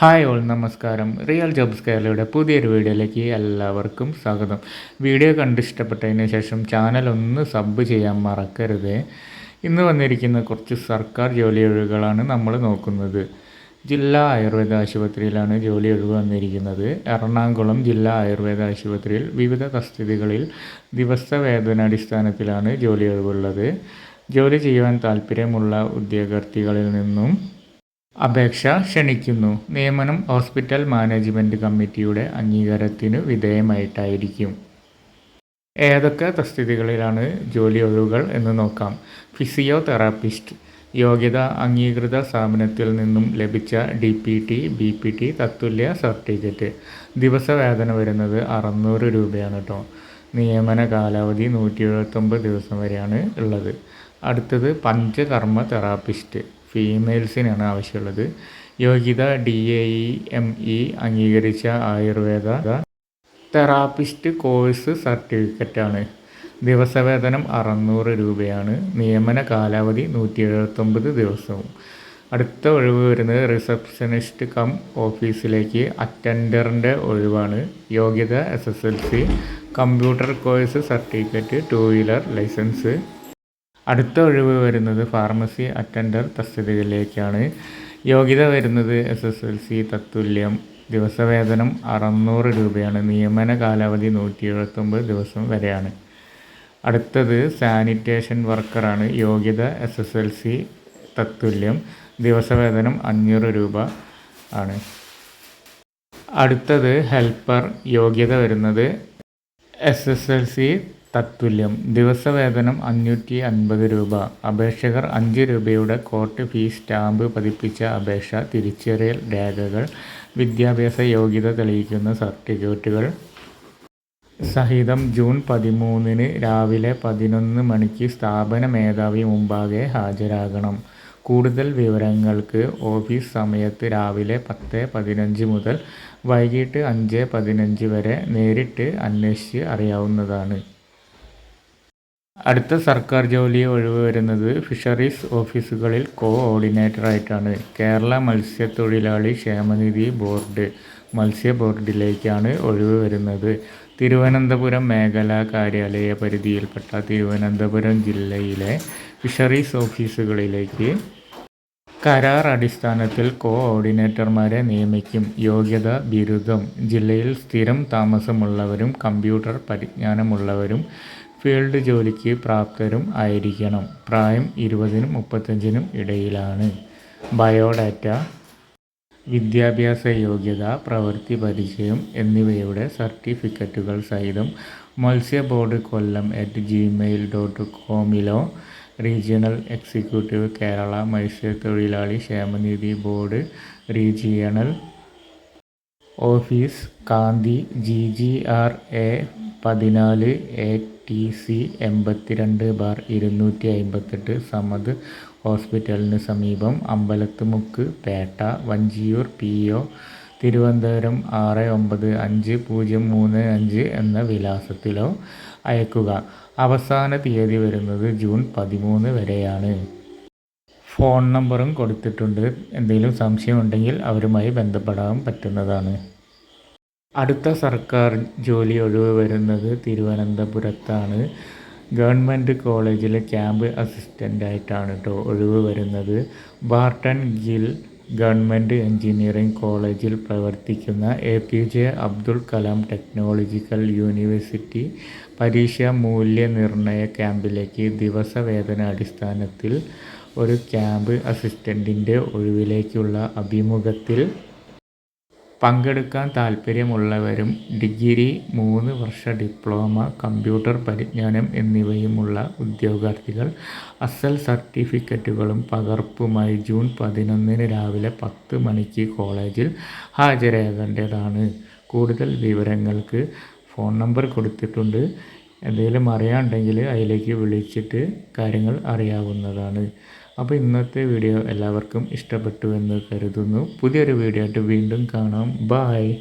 Hi all നമസ്കാരം. Real jobs കേരളയുടെ പുതിയൊരു വീഡിയോയിലേക്ക് എല്ലാവർക്കും സ്വാഗതം. വീഡിയോ കണ്ടിഷ്ടപ്പെട്ടതിന് ശേഷം ചാനൽ ഒന്ന് സബ് ചെയ്യാൻ മറക്കരുത്. ഇന്ന് വന്നിരിക്കുന്ന കുറച്ച് സർക്കാർ ജോലി ഒഴിവുകളാണ് നമ്മൾ നോക്കുന്നത്. ജില്ലാ ആയുർവേദ ആശുപത്രിയിലാണ് ജോലി ഒഴിവ് വന്നിരിക്കുന്നത്. എറണാകുളം ജില്ലാ ആയുർവേദ ആശുപത്രിയിൽ വിവിധ തസ്തികകളിൽ ദിവസവേതനാടിസ്ഥാനത്തിലാണ് ജോലി ഒഴിവുള്ളത്. ജോലി ചെയ്യുവാൻ താൽപ്പര്യമുള്ള ഉദ്യോഗാർത്ഥികളിൽ നിന്നും അപേക്ഷ ക്ഷണിക്കുന്നു. നിയമനം ഹോസ്പിറ്റൽ മാനേജ്മെൻറ്റ് കമ്മിറ്റിയുടെ അംഗീകാരത്തിനു വിധേയമായിട്ടായിരിക്കും. ഏതൊക്കെ തസ്തികകളിലാണ് ജോലി ഒഴിവുകൾ എന്ന് നോക്കാം. ഫിസിയോതെറാപ്പിസ്റ്റ്. യോഗ്യത അംഗീകൃത സ്ഥാപനത്തിൽ നിന്നും ലഭിച്ച DPT, BPT തത്തുല്യ സർട്ടിഫിക്കറ്റ്. ദിവസവേതനം വരുന്നത് 600 രൂപയാണ് കേട്ടോ. നിയമന കാലാവധി 179 ദിവസം വരെയാണ് ഉള്ളത്. അടുത്തത് പഞ്ചകർമ്മ തെറാപ്പിസ്റ്റ്. ഫീമെയിൽസിനാണ് ആവശ്യമുള്ളത്. യോഗ്യത DAEME അംഗീകരിച്ച ആയുർവേദ തെറാപ്പിസ്റ്റ് കോഴ്സ് സർട്ടിഫിക്കറ്റാണ്. ദിവസവേതനം 600 രൂപയാണ്. നിയമന കാലാവധി 179 ദിവസവും. അടുത്ത ഒഴിവ് വരുന്നത് റിസപ്ഷനിസ്റ്റ് കം ഓഫീസിലേക്ക് അറ്റൻഡറിൻ്റെ ഒഴിവാണ്. യോഗ്യത SSLC, computer course certificate, 2 wheeler licence. അടുത്ത ഒഴിവ് വരുന്നത് ഫാർമസി അറ്റൻഡർ തസ്തികയിലേക്കാണ്. യോഗ്യത വരുന്നത് SSLC തത്തുല്യം. ദിവസവേതനം 600 രൂപയാണ്. നിയമന കാലാവധി 179 ദിവസം വരെയാണ്. അടുത്തത് സാനിറ്റേഷൻ വർക്കറാണ്. യോഗ്യത SSLC തത്തുല്യം. ദിവസവേതനം 500 രൂപ ആണ്. അടുത്തത് ഹെൽപ്പർ. യോഗ്യത വരുന്നത് SSLC തത്തുല്യം. ദിവസവേതനം 550 രൂപ. അപേക്ഷകർ 5 രൂപയുടെ കോർട്ട് ഫീസ് സ്റ്റാമ്പ് പതിപ്പിച്ച അപേക്ഷ, തിരിച്ചറിയൽ രേഖകൾ, വിദ്യാഭ്യാസ യോഗ്യത തെളിയിക്കുന്ന സർട്ടിഫിക്കറ്റുകൾ സഹിതം ജൂൺ 13 രാവിലെ 11 മണിക്ക് സ്ഥാപന മേധാവി മുമ്പാകെ ഹാജരാകണം. കൂടുതൽ വിവരങ്ങൾക്ക് ഓഫീസ് സമയത്ത് രാവിലെ 10:15 മുതൽ വൈകിട്ട് 5:15 വരെ നേരിട്ട് അന്വേഷിച്ച് അറിയാവുന്നതാണ്. അടുത്ത സർക്കാർ ജോലി ഒഴിവ് വരുന്നത് ഫിഷറീസ് ഓഫീസുകളിൽ കോഓർഡിനേറ്ററായിട്ടാണ്. കേരള മത്സ്യത്തൊഴിലാളി ക്ഷേമനിധി ബോർഡ് മത്സ്യ ബോർഡിലേക്കാണ് ഒഴിവ് വരുന്നത്. തിരുവനന്തപുരം മേഖലാ കാര്യാലയ പരിധിയിൽപ്പെട്ട തിരുവനന്തപുരം ജില്ലയിലെ ഫിഷറീസ് ഓഫീസുകളിലേക്ക് കരാർ അടിസ്ഥാനത്തിൽ കോഓർഡിനേറ്റർമാരെ നിയമിക്കും. യോഗ്യത ബിരുദം. ജില്ലയിൽ സ്ഥിരം താമസമുള്ളവരും കമ്പ്യൂട്ടർ പരിജ്ഞാനമുള്ളവരും ഫീൽഡ് ജോലിക്ക് പ്രാപ്തരും ആയിരിക്കണം. പ്രായം 20-നും 35-നും ഇടയിലാണ്. ബയോഡാറ്റ, വിദ്യാഭ്യാസ യോഗ്യത, പ്രവൃത്തി പരിചയം എന്നിവയുടെ സർട്ടിഫിക്കറ്റുകൾ സഹിതം മത്സ്യബോർഡ് kollam@gmail.com-ലോ റീജിയണൽ എക്സിക്യൂട്ടീവ് കേരള മത്സ്യത്തൊഴിലാളി ക്ഷേമനിധി ബോർഡ് റീജിയണൽ ഓഫീസ് കാന്തി GGRA 14 ATC 82/258 സമദ് ഹോസ്പിറ്റലിന് സമീപം, അമ്പലത്തുമുക്ക് പേട്ട, വഞ്ചിയൂർ PO തിരുവനന്തപുരം 695035 എന്ന വിലാസത്തിലോ അയക്കുക. അവസാന തീയതി വരുന്നത് ജൂൺ 13 വരെയാണ്. ഫോൺ നമ്പറും കൊടുത്തിട്ടുണ്ട്. എന്തെങ്കിലും സംശയമുണ്ടെങ്കിൽ അവരുമായി ബന്ധപ്പെടാൻ പറ്റുന്നതാണ്. അടുത്ത സർക്കാർ ജോലി ഒഴിവ് വരുന്നത് തിരുവനന്തപുരത്താണ്. ഗവൺമെൻറ് കോളേജിലെ ക്യാമ്പ് അസിസ്റ്റൻ്റായിട്ടാണ് കേട്ടോ ഒഴിവ് വരുന്നത്. ബാർട്ടൺ ഗിൽ ഗവൺമെൻറ് എഞ്ചിനീയറിംഗ് കോളേജിൽ പ്രവർത്തിക്കുന്ന APJ Abdul Kalam technological university പരീക്ഷാ മൂല്യനിർണ്ണയ ക്യാമ്പിലേക്ക് ദിവസവേതന അടിസ്ഥാനത്തിൽ ഒരു ക്യാമ്പ് അസിസ്റ്റൻറ്റിൻ്റെ ഒഴിവിലേക്കുള്ള അഭിമുഖത്തിൽ പങ്കെടുക്കാൻ താൽപ്പര്യമുള്ളവരും ഡിഗ്രി, 3 വർഷ ഡിപ്ലോമ, കമ്പ്യൂട്ടർ പരിജ്ഞാനം എന്നിവയുമുള്ള ഉദ്യോഗാർത്ഥികൾ അസൽ സർട്ടിഫിക്കറ്റുകളും പകർപ്പുമായി ജൂൺ 11 രാവിലെ 10 മണിക്ക് കോളേജിൽ ഹാജരാകേണ്ടതാണ്. കൂടുതൽ വിവരങ്ങൾക്ക് ഫോൺ നമ്പർ കൊടുത്തിട്ടുണ്ട്. എന്തെങ്കിലും അറിയാനുണ്ടെങ്കിൽ അതിലേക്ക് വിളിച്ചിട്ട് കാര്യങ്ങൾ അറിയാവുന്നതാണ്. അപ്പോൾ ഇന്നത്തെ വീഡിയോ എല്ലാവർക്കും ഇഷ്ടപ്പെട്ടു എന്ന് കരുതുന്നു. പുതിയൊരു വീഡിയോ ആയിട്ട് വീണ്ടും കാണാം. ബായ്.